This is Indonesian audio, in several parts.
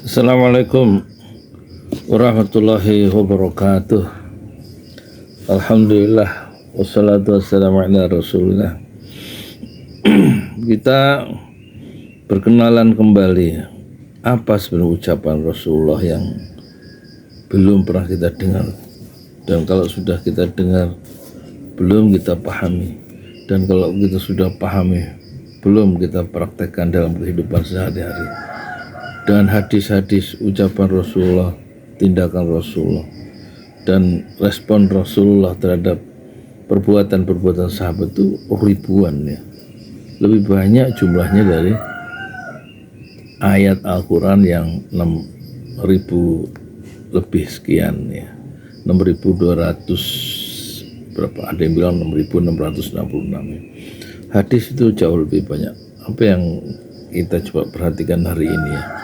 Assalamualaikum warahmatullahi wabarakatuh. Alhamdulillah wassalatu wassalamu ala rasulillah. Kita berkenalan kembali. Apa sebenarnya ucapan Rasulullah yang belum pernah kita dengar, dan kalau sudah kita dengar belum kita pahami, dan kalau kita sudah pahami belum kita praktekkan dalam kehidupan sehari-hari. Dengan hadis-hadis ucapan Rasulullah, tindakan Rasulullah, dan respon Rasulullah terhadap perbuatan-perbuatan sahabat itu ribuan ya. Lebih banyak jumlahnya dari ayat Al-Quran yang 6.000 lebih sekian ya. 6.200 berapa, ada yang bilang 6.666 ya. Hadis itu jauh lebih banyak. Apa yang kita coba perhatikan hari ini ya.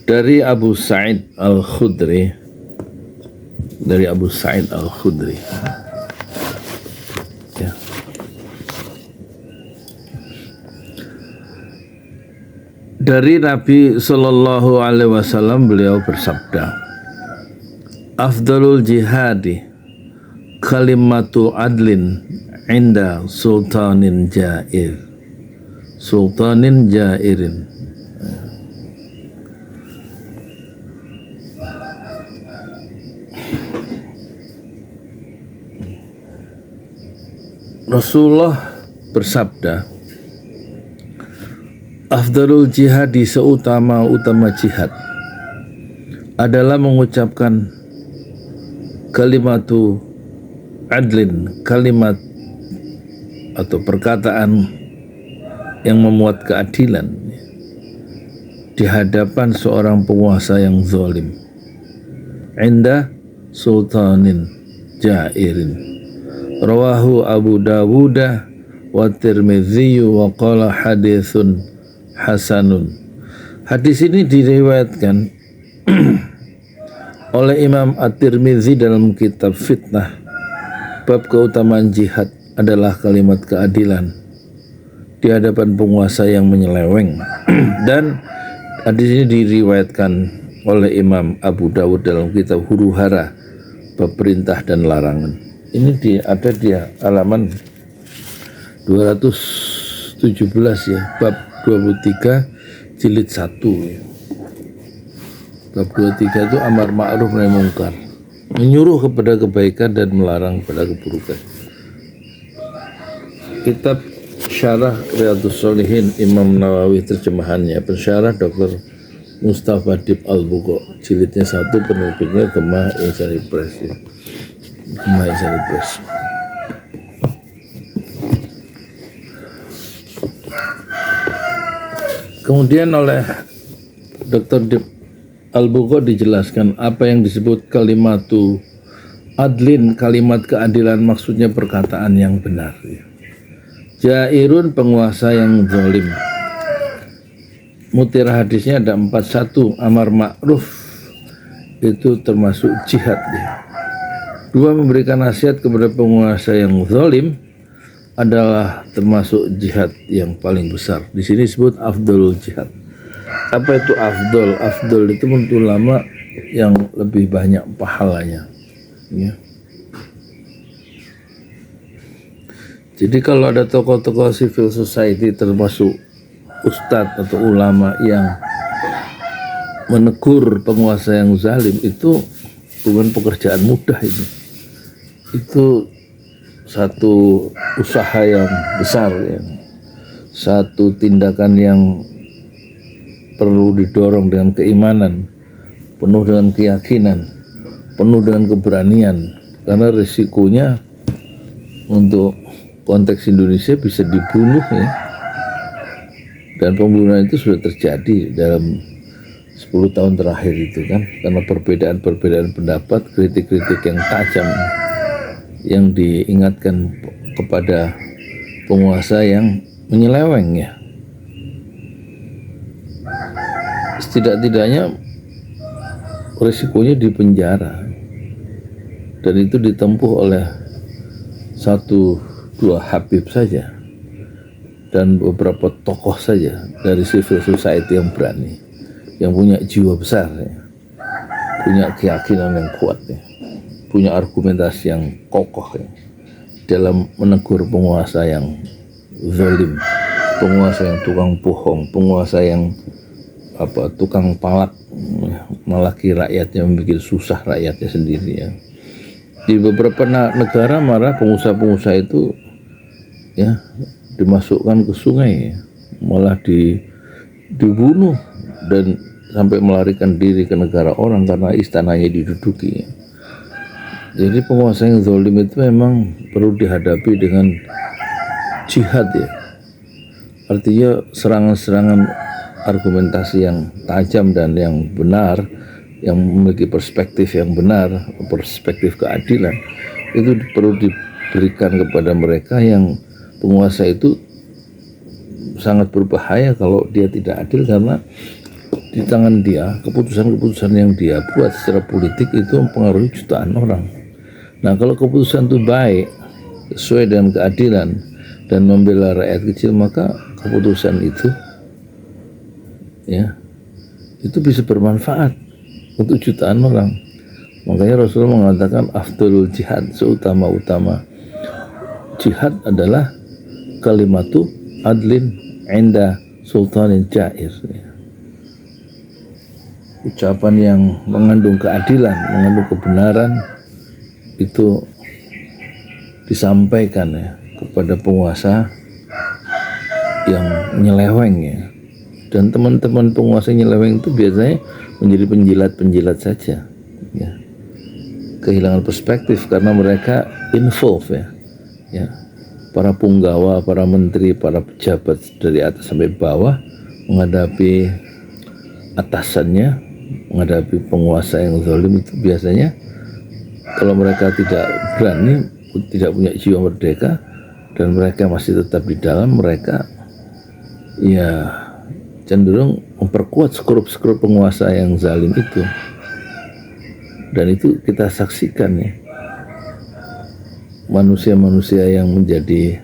Dari Abu Sa'id Al-Khudri, ya. Dari Nabi Sallallahu Alaihi Wasallam, beliau bersabda, afdalul jihadi kalimatu adlin inda sultanin jairin. Rasulullah bersabda, afdalul jihadi, seutama-utama jihad adalah mengucapkan kalimatu adlin, kalimat atau perkataan yang memuat keadilan di hadapan seorang penguasa yang zalim, inda sultanin jairin. Rawahu Abu Dawud wa Tirmidzi wa qala haditsun hasanun. Hadis ini diriwayatkan oleh Imam At-Tirmidzi dalam kitab Fitnah, bab keutamaan jihad adalah kalimat keadilan di hadapan penguasa yang menyeleweng. Dan hadis ini diriwayatkan oleh Imam Abu Dawud dalam kitab Huru-Hara, bab perintah dan larangan. Ini ada di halaman 217 ya, bab 23 jilid 1 ya. Bab 23 itu amar ma'ruf nahi mungkar, menyuruh kepada kebaikan dan melarang kepada keburukan. Kitab Syarah Riyadhus Shalihin Imam Nawawi, terjemahannya pensyarah Dr. Mustafa Dib Al-Buqa, jilidnya 1, penerbitnya Gemah Insani Press ya. Kemudian oleh Dr. Dib Al-Buqa dijelaskan apa yang disebut kalimatu adlin, kalimat keadilan, maksudnya perkataan yang benar ya. Jairun, penguasa yang zalim. Mutir hadisnya ada 41. Amar ma'ruf itu termasuk jihad ya. 2, memberikan nasihat kepada penguasa yang zalim adalah termasuk jihad yang paling besar. Di sini disebut afdalul jihad. Apa itu afdal? Afdal itu menurut ulama yang lebih banyak pahalanya ya. Jadi kalau ada tokoh-tokoh civil society termasuk ustadz atau ulama yang menegur penguasa yang zalim, itu bukan pekerjaan mudah itu satu usaha yang besar ya. Satu tindakan yang perlu didorong dengan keimanan, penuh dengan keyakinan, penuh dengan keberanian, karena risikonya untuk konteks Indonesia bisa dibunuh ya. Dan pembunuhan itu sudah terjadi dalam 10 tahun terakhir itu kan, karena perbedaan pendapat, kritik-kritik yang tajam yang diingatkan kepada penguasa yang menyeleweng ya. Setidak-tidaknya risikonya di penjara, dan itu ditempuh oleh 1-2 Habib saja. dan beberapa tokoh saja dari civil society yang berani, yang punya jiwa besar ya, punya keyakinan yang kuat ya, punya argumentasi yang kokoh ya, dalam menegur penguasa yang zalim, penguasa yang tukang bohong, penguasa yang tukang palak, malaki rakyatnya, membuat susah rakyatnya sendiri ya. Di beberapa negara malah pengusaha-pengusaha itu ya dimasukkan ke sungai ya, malah dibunuh dan sampai melarikan diri ke negara orang karena istananya diduduki ya. Jadi penguasa yang zalim itu memang perlu dihadapi dengan jihad ya, artinya serangan-serangan argumentasi yang tajam dan yang benar, yang memiliki perspektif yang benar, perspektif keadilan, itu perlu diberikan kepada mereka. Yang penguasa itu sangat berbahaya kalau dia tidak adil, karena di tangan dia keputusan-keputusan yang dia buat secara politik itu mempengaruhi jutaan orang. Nah, kalau keputusan itu baik, sesuai dengan keadilan dan membela rakyat kecil, maka keputusan itu ya itu bisa bermanfaat untuk jutaan orang. Makanya Rasulullah mengatakan afdalul jihad, seutama-utama jihad adalah kalimatu adlin inda sultanin jair, ucapan yang mengandung keadilan, mengandung kebenaran, itu disampaikan ya kepada penguasa yang nyeleweng ya. Dan teman-teman penguasa nyeleweng itu biasanya menjadi penjilat-penjilat saja ya. Kehilangan perspektif karena mereka involve ya. Para punggawa, para menteri, para pejabat dari atas sampai bawah menghadapi atasannya, menghadapi penguasa yang zalim itu biasanya kalau mereka tidak berani, tidak punya jiwa merdeka, dan mereka masih tetap di dalam, mereka ya cenderung memperkuat skrup-skrup penguasa yang zalim itu. Dan itu kita saksikan ya, manusia-manusia yang menjadi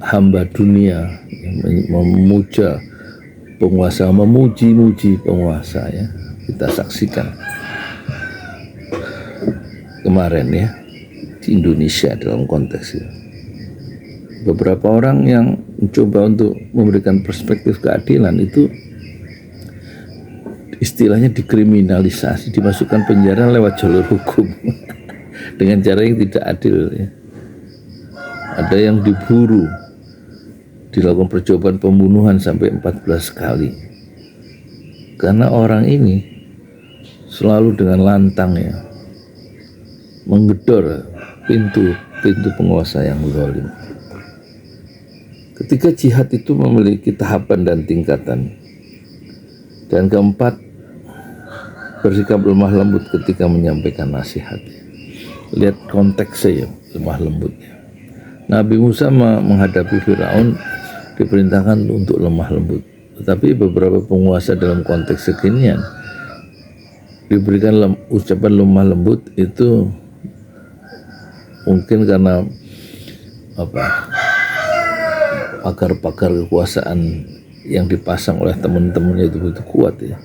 hamba dunia, memuja penguasa, memuji-muji penguasa ya, kita saksikan kemarin ya di Indonesia dalam konteks itu. Beberapa orang yang mencoba untuk memberikan perspektif keadilan itu istilahnya dikriminalisasi, dimasukkan penjara lewat jalur hukum dengan cara yang tidak adil ya. Ada yang diburu, dilakukan percobaan pembunuhan sampai 14 kali karena orang ini selalu dengan lantang ya menggedor pintu penguasa yang zalim. Ketika jihad itu memiliki tahapan dan tingkatan. Dan keempat, bersikap lemah lembut ketika menyampaikan nasihat. Lihat konteksnya ya, lemah lembutnya. Nabi Musa menghadapi Firaun diperintahkan untuk lemah lembut. Tetapi beberapa penguasa dalam konteks kekinian diberikan ucapan lemah lembut itu mungkin karena pakar-pakar kekuasaan yang dipasang oleh teman-temannya itu begitu kuat ya.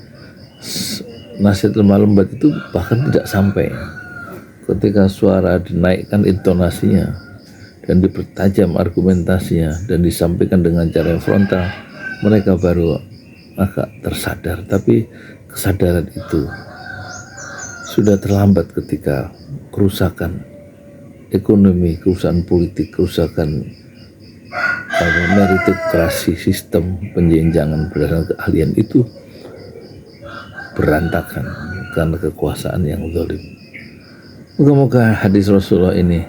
Nasihat lemah lembut itu bahkan tidak sampai. Ketika suara dinaikkan intonasinya dan dipertajam argumentasinya dan disampaikan dengan cara yang frontal, mereka baru agak tersadar. Tapi kesadaran itu sudah terlambat ketika kerusakan ekonomi, kerusakan politik, kerusakan meritokrasi, sistem penjenjangan berdasarkan keahlian itu berantakan karena kekuasaan yang zalim. Moga-moga hadis Rasulullah ini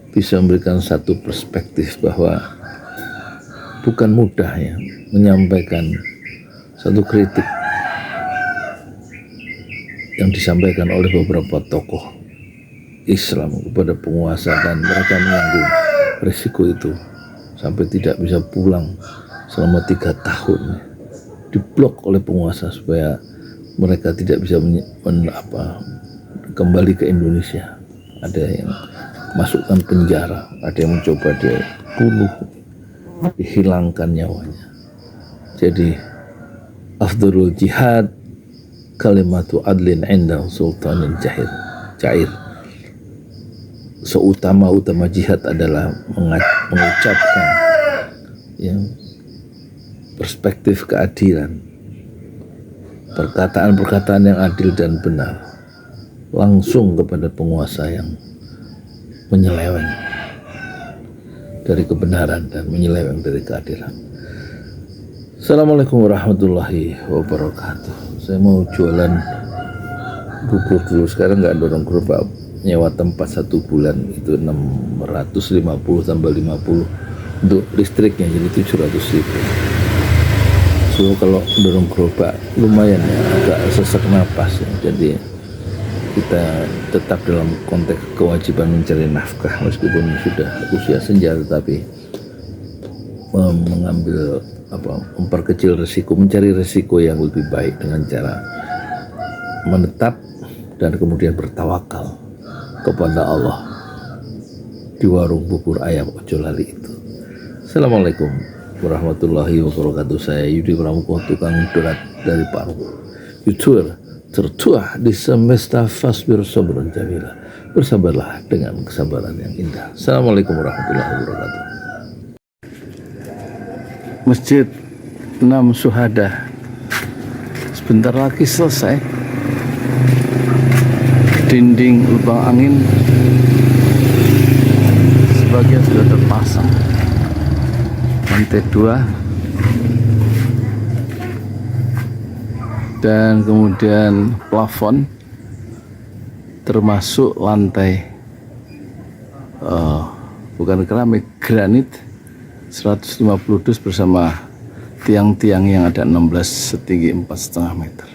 bisa memberikan satu perspektif bahwa bukan mudah ya menyampaikan satu kritik yang disampaikan oleh beberapa tokoh Islam kepada penguasa, dan mereka menanggung risiko itu sampai tidak bisa pulang selama 3 tahun, diblok oleh penguasa supaya mereka tidak bisa kembali ke Indonesia. Ada yang masukkan penjara, ada yang mencoba dia bunuh. dihilangkan nyawanya. Jadi afdhalul jihad kalimatu adlin inda sultanin jair. Seutama-utama jihad adalah mengucapkan perspektif keadilan, perkataan-perkataan yang adil dan benar langsung kepada penguasa yang menyeleweng dari kebenaran dan menyeleweng dari keadilan. Assalamualaikum warahmatullahi wabarakatuh. Saya mau jualan bubur dulu. Sekarang nggak dorong gerobak, nyewa tempat 1 bulan itu 650 tambah 50 untuk listriknya, jadi 700.000. So kalau dorong gerobak lumayan ya, agak sesak napas ya. Jadi kita tetap dalam konteks kewajiban mencari nafkah meskipun sudah usia senja, tetapi memperkecil resiko, mencari resiko yang lebih baik dengan cara menetap dan kemudian bertawakal kepada Allah di warung bubur ayam Ojo Lali itu. Assalamualaikum warahmatullahi wabarakatuh. Saya Yudi Pramuko, tukang donat dari Paru, YouTuber tertua di semesta Fasbir Sabran Jamila. Bersabarlah dengan kesabaran yang indah. Assalamualaikum warahmatullahi wabarakatuh. Masjid 6 Syuhada sebentar lagi selesai. Dinding lubang angin sebagian sudah terpasang, lantai 2, dan kemudian plafon termasuk lantai bukan keramik, granit 150 dus bersama tiang-tiang yang ada 16 setinggi 4,5 meter.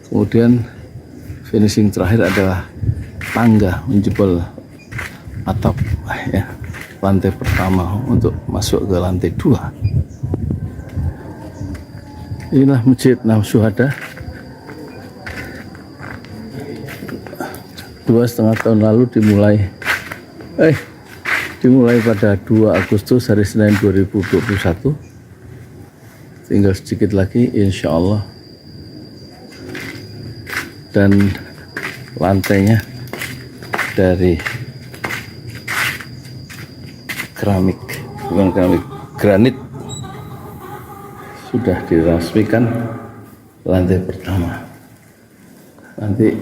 Kemudian finishing terakhir adalah tangga menjebol atap ya, lantai pertama untuk masuk ke lantai 2. Inilah Masjid 6 Syuhada. 2,5 tahun lalu dimulai pada 2 Agustus hari Senin 2021. Tinggal sedikit lagi insya Allah, dan lantainya dari granit sudah diresmikan lantai pertama. Nanti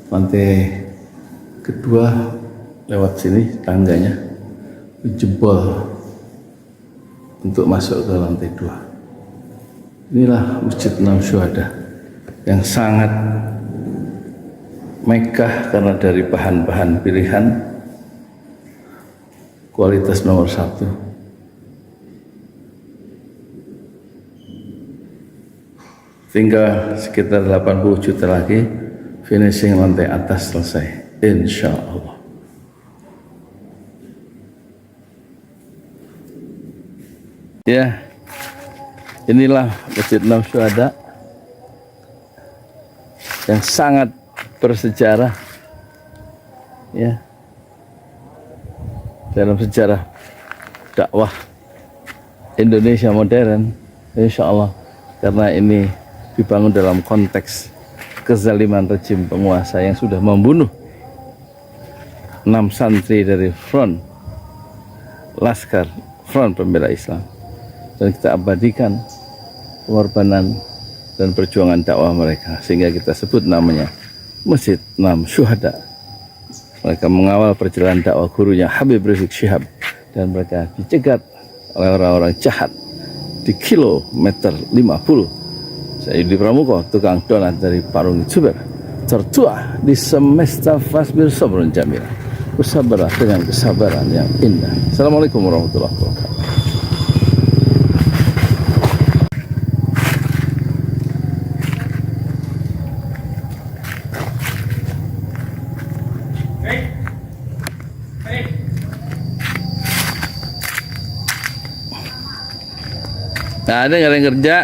lantai kedua lewat sini tangganya jebol untuk masuk ke lantai 2. Inilah Masjid 6 Syuhada yang sangat megah karena dari bahan-bahan pilihan kualitas nomor 1. Tinggal sekitar 80 juta lagi finishing lantai atas selesai insya Allah. Ya, inilah Masjid 6 Syuhada yang sangat bersejarah ya dalam sejarah dakwah Indonesia modern insya Allah, karena ini dibangun dalam konteks kezaliman rejim penguasa yang sudah membunuh 6 santri dari front pembela Islam, dan kita abadikan pengorbanan dan perjuangan dakwah mereka sehingga kita sebut namanya Masjid 6 Syuhada. Mereka mengawal perjalanan dakwah gurunya Habib Rizik Syihab, dan mereka dicegat oleh orang-orang jahat di kilometer 50. Saya Yudi Pramuko, tukang donat dari Parung, YouTuber tertua di semesta Fasbir Sabran Jamila. Bersabarlah dengan kesabaran yang indah. Assalamualaikum warahmatullahi wabarakatuh. Nah, ada nggak ada yang kerja?